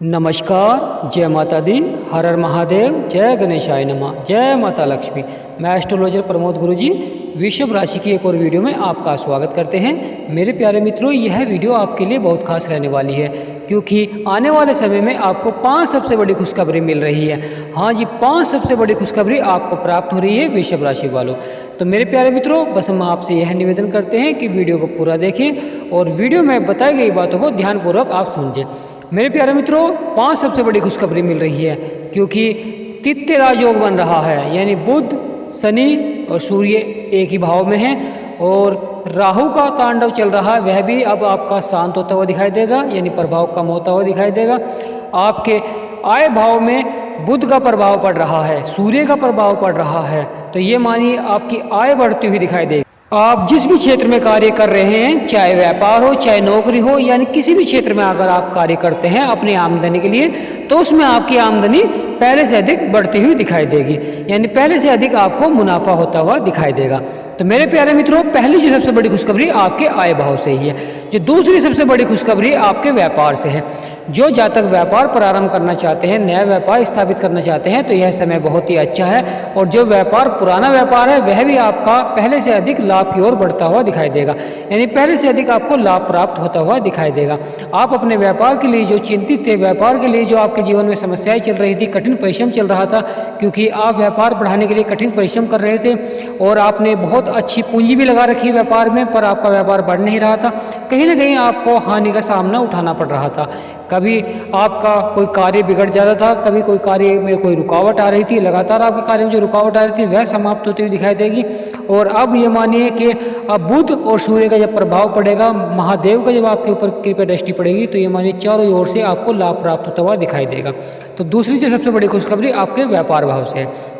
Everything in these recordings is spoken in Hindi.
नमस्कार, जय माता दी, हर हर महादेव, जय गणेशाय नमः, जय माता लक्ष्मी। मैं एस्ट्रोलॉजर प्रमोद गुरुजी वृषभ राशि की एक और वीडियो में आपका स्वागत करते हैं। मेरे प्यारे मित्रों, यह वीडियो आपके लिए बहुत खास रहने वाली है क्योंकि आने वाले समय में आपको 5 सबसे बड़ी खुशखबरी मिल रही है। हाँ जी, 5 सबसे बड़ी खुशखबरी आपको प्राप्त हो रही है वृषभ राशि वालों। तो मेरे प्यारे मित्रों, बस हम आपसे यह निवेदन करते हैं कि वीडियो को पूरा देखें और वीडियो में बताई गई बातों को ध्यानपूर्वक आप समझें। मेरे प्यारे मित्रों, 5 सबसे बड़ी खुशखबरी मिल रही है क्योंकि तित्य राजयोग बन रहा है, यानी बुध, शनि और सूर्य एक ही भाव में हैं और राहु का तांडव चल रहा है, वह भी अब आपका शांत होता हुआ दिखाई देगा, यानी प्रभाव कम होता हुआ दिखाई देगा। आपके आय भाव में बुध का प्रभाव पड़ रहा है, सूर्य का प्रभाव पड़ रहा है, तो ये मानिए आपकी आय बढ़ती हुई दिखाई देगी। आप जिस भी क्षेत्र में कार्य कर रहे हैं, चाहे व्यापार हो, चाहे नौकरी हो, यानी किसी भी क्षेत्र में अगर आप कार्य करते हैं अपनी आमदनी के लिए, तो उसमें आपकी आमदनी पहले से अधिक बढ़ती हुई दिखाई देगी, यानी पहले से अधिक आपको मुनाफा होता हुआ दिखाई देगा। तो मेरे प्यारे मित्रों, पहली जो सबसे बड़ी खुशखबरी आपके आय भाव से ही है। जो दूसरी सबसे बड़ी खुशखबरी आपके व्यापार से है। जो जातक व्यापार प्रारंभ करना चाहते हैं, नया व्यापार स्थापित करना चाहते हैं, तो यह समय बहुत ही अच्छा है और जो व्यापार पुराना व्यापार है वह भी आपका पहले से अधिक लाभ की ओर बढ़ता हुआ दिखाई देगा, यानी पहले से अधिक आपको लाभ प्राप्त होता हुआ दिखाई देगा। आप अपने व्यापार के लिए जो चिंतित थे, व्यापार के लिए जो आपके जीवन में समस्याएं चल रही थी, कठिन परिश्रम चल रहा था, क्योंकि आप व्यापार बढ़ाने के लिए कठिन परिश्रम कर रहे थे और आपने बहुत अच्छी पूंजी भी लगा रखी व्यापार में, पर आपका व्यापार बढ़ नहीं रहा था। कहीं ना कहीं आपको हानि का सामना उठाना पड़ रहा था। कभी आपका कोई कार्य बिगड़ जाता था, कभी कोई कार्य में कोई रुकावट आ रही थी, लगातार आपके कार्य में जो रुकावट आ रही थी वह समाप्त होती हुई दिखाई देगी। और अब ये मानिए कि अब बुध और सूर्य का जब प्रभाव पड़ेगा, महादेव का जब आपके ऊपर कृपा दृष्टि पड़ेगी, तो ये मानिए चारों ओर से आपको लाभ प्राप्त होता हुआ दिखाई देगा। तो दूसरी जो सबसे बड़ी खुशखबरी आपके व्यापार भाव से है।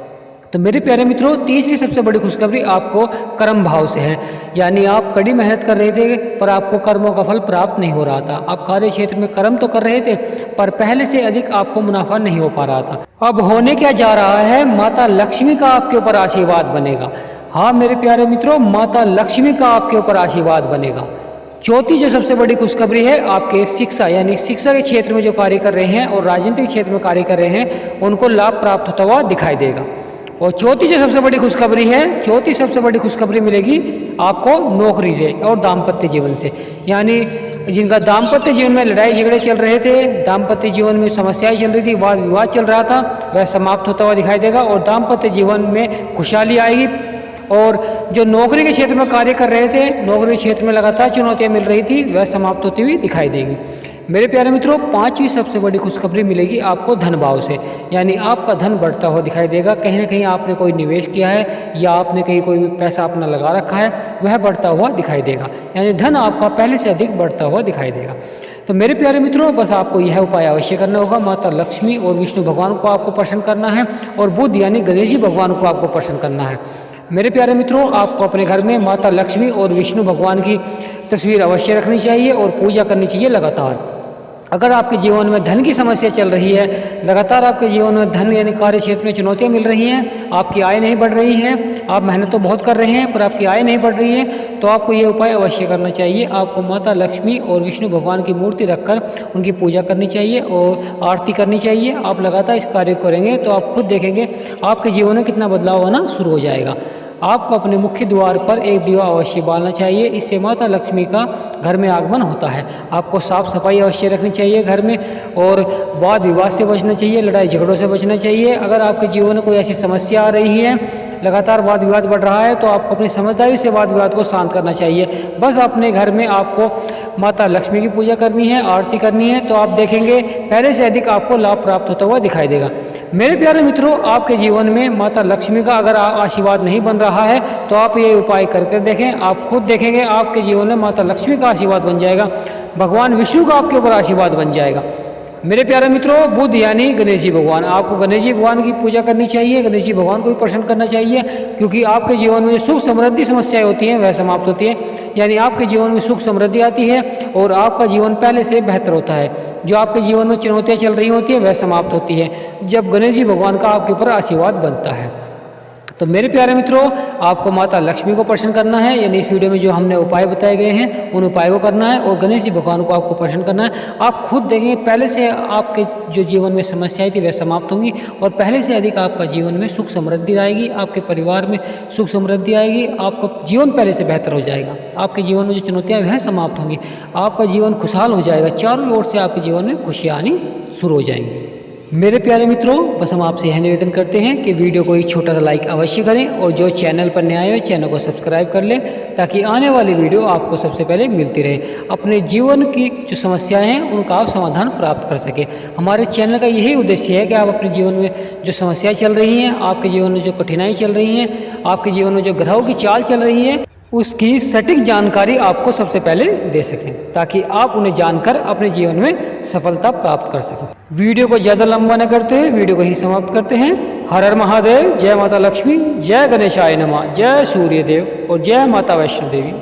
तो मेरे प्यारे मित्रों, तीसरी सबसे बड़ी खुशखबरी आपको कर्म भाव से है, यानी आप कड़ी मेहनत कर रहे थे पर आपको कर्मों का फल प्राप्त नहीं हो रहा था। आप कार्य क्षेत्र में कर्म तो कर रहे थे पर पहले से अधिक आपको मुनाफा नहीं हो पा रहा था। अब होने क्या जा रहा है, माता लक्ष्मी का आपके ऊपर आशीर्वाद बनेगा। हाँ मेरे प्यारे मित्रों, माता लक्ष्मी का आपके ऊपर आशीर्वाद बनेगा। चौथी जो सबसे बड़ी खुशखबरी है आपके शिक्षा, यानी शिक्षा के क्षेत्र में जो कार्य कर रहे हैं और राजनीतिक क्षेत्र में कार्य कर रहे हैं, उनको लाभ प्राप्त होता हुआ दिखाई देगा। और चौथी जो सबसे बड़ी खुशखबरी है, चौथी सबसे बड़ी खुशखबरी मिलेगी आपको नौकरी से और दाम्पत्य जीवन से, यानी जिनका दाम्पत्य जीवन में लड़ाई झगड़े चल रहे थे, दाम्पत्य जीवन में समस्याएं चल रही थी, वाद विवाद चल रहा था, वह समाप्त होता हुआ दिखाई देगा और दाम्पत्य जीवन में खुशहाली आएगी। और जो नौकरी के क्षेत्र में कार्य कर रहे थे, नौकरी के क्षेत्र में लगातार चुनौतियां मिल रही थी, वह समाप्त होती हुई दिखाई देगी। मेरे प्यारे मित्रों, पांचवी सबसे बड़ी खुशखबरी मिलेगी आपको धन भाव से, यानी आपका धन बढ़ता हुआ दिखाई देगा। कहीं ना कहीं आपने कोई निवेश किया है या आपने कहीं कोई पैसा अपना लगा रखा है, वह बढ़ता हुआ दिखाई देगा, यानी धन आपका पहले से अधिक बढ़ता हुआ दिखाई देगा। तो मेरे प्यारे मित्रों, बस आपको यह उपाय अवश्य करना होगा। माता लक्ष्मी और विष्णु भगवान को आपको प्रसन्न करना है और बुध यानी गणेश जी भगवान को आपको प्रसन्न करना है। मेरे प्यारे मित्रों, आपको अपने घर में माता लक्ष्मी और विष्णु भगवान की तस्वीर अवश्य रखनी चाहिए और पूजा करनी चाहिए लगातार। अगर आपके जीवन में धन की समस्या चल रही है, लगातार आपके जीवन में धन यानी कार्य क्षेत्र में चुनौतियां मिल रही हैं, आपकी आय नहीं बढ़ रही है, आप मेहनत तो बहुत कर रहे हैं पर आपकी आय नहीं बढ़ रही है, तो आपको ये उपाय अवश्य करना चाहिए। आपको माता लक्ष्मी और विष्णु भगवान की मूर्ति रखकर उनकी पूजा करनी चाहिए और आरती करनी चाहिए। आप लगातार इस कार्य को करेंगे तो आप खुद देखेंगे आपके जीवन में कितना बदलाव आना शुरू हो जाएगा। आपको अपने मुख्य द्वार पर एक दिवा अवश्य बालना चाहिए, इससे माता लक्ष्मी का घर में आगमन होता है। आपको साफ सफाई अवश्य रखनी चाहिए घर में और वाद विवाद से बचना चाहिए, लड़ाई झगड़ों से बचना चाहिए। अगर आपके जीवन में कोई ऐसी समस्या आ रही है, लगातार वाद विवाद बढ़ रहा है, तो आपको अपनी समझदारी से वाद विवाद को शांत करना चाहिए। बस अपने घर में आपको माता लक्ष्मी की पूजा करनी है, आरती करनी है, तो आप देखेंगे पहले से अधिक आपको लाभ प्राप्त होता हुआ दिखाई देगा। मेरे प्यारे मित्रों, आपके जीवन में माता लक्ष्मी का अगर आशीर्वाद नहीं बन रहा है तो आप ये उपाय करके देखें, आप खुद देखेंगे आपके जीवन में माता लक्ष्मी का आशीर्वाद बन जाएगा, भगवान विष्णु का आपके ऊपर आशीर्वाद बन जाएगा। मेरे प्यारे मित्रों, बुध यानी गणेश जी भगवान, आपको गणेश जी भगवान की पूजा करनी चाहिए, गणेश जी भगवान को भी प्रसन्न करना चाहिए, क्योंकि आपके जीवन में सुख समृद्धि समस्याएं होती हैं वह समाप्त होती हैं, यानी आपके जीवन में सुख समृद्धि आती है और आपका जीवन पहले से बेहतर होता है। जो आपके जीवन में चुनौतियाँ चल रही होती हैं वह समाप्त होती है जब गणेश जी भगवान का आपके ऊपर आशीर्वाद बनता है। तो मेरे प्यारे मित्रों, आपको माता लक्ष्मी को प्रसन्न करना है, यानी इस वीडियो में जो हमने उपाय बताए गए हैं उन उपायों को करना है और गणेश जी भगवान को आपको प्रसन्न करना है। आप खुद देखेंगे पहले से आपके जो जीवन में समस्याएं थी वह समाप्त होंगी और पहले से अधिक आपका जीवन में सुख समृद्धि आएगी, आपके परिवार में सुख समृद्धि आएगी, आपका जीवन पहले से बेहतर हो जाएगा, आपके जीवन में जो चुनौतियाँ वह समाप्त होंगी, आपका जीवन खुशहाल हो जाएगा, चारों ओर से आपके जीवन में खुशियाँ आनी शुरू हो जाएंगी। मेरे प्यारे मित्रों, बस हम आपसे यह निवेदन करते हैं कि वीडियो को एक छोटा सा लाइक अवश्य करें और जो चैनल पर नए आए हुए चैनल को सब्सक्राइब कर लें ताकि आने वाली वीडियो आपको सबसे पहले मिलती रहे। अपने जीवन की जो समस्याएं हैं उनका आप समाधान प्राप्त कर सकें। हमारे चैनल का यही उद्देश्य है कि आप अपने जीवन में जो समस्याएं चल रही हैं, आपके जीवन में जो कठिनाई चल रही हैं, आपके जीवन में जो ग्रहों की चाल चल रही है, उसकी सटीक जानकारी आपको सबसे पहले दे सकें ताकि आप उन्हें जानकर अपने जीवन में सफलता प्राप्त कर सकें। वीडियो को ज़्यादा लंबा न करते हुए वीडियो को ही समाप्त करते हैं। हर हर महादेव, जय माता लक्ष्मी, जय गणेशाय नमः, जय सूर्य देव और जय माता वैष्णो देवी।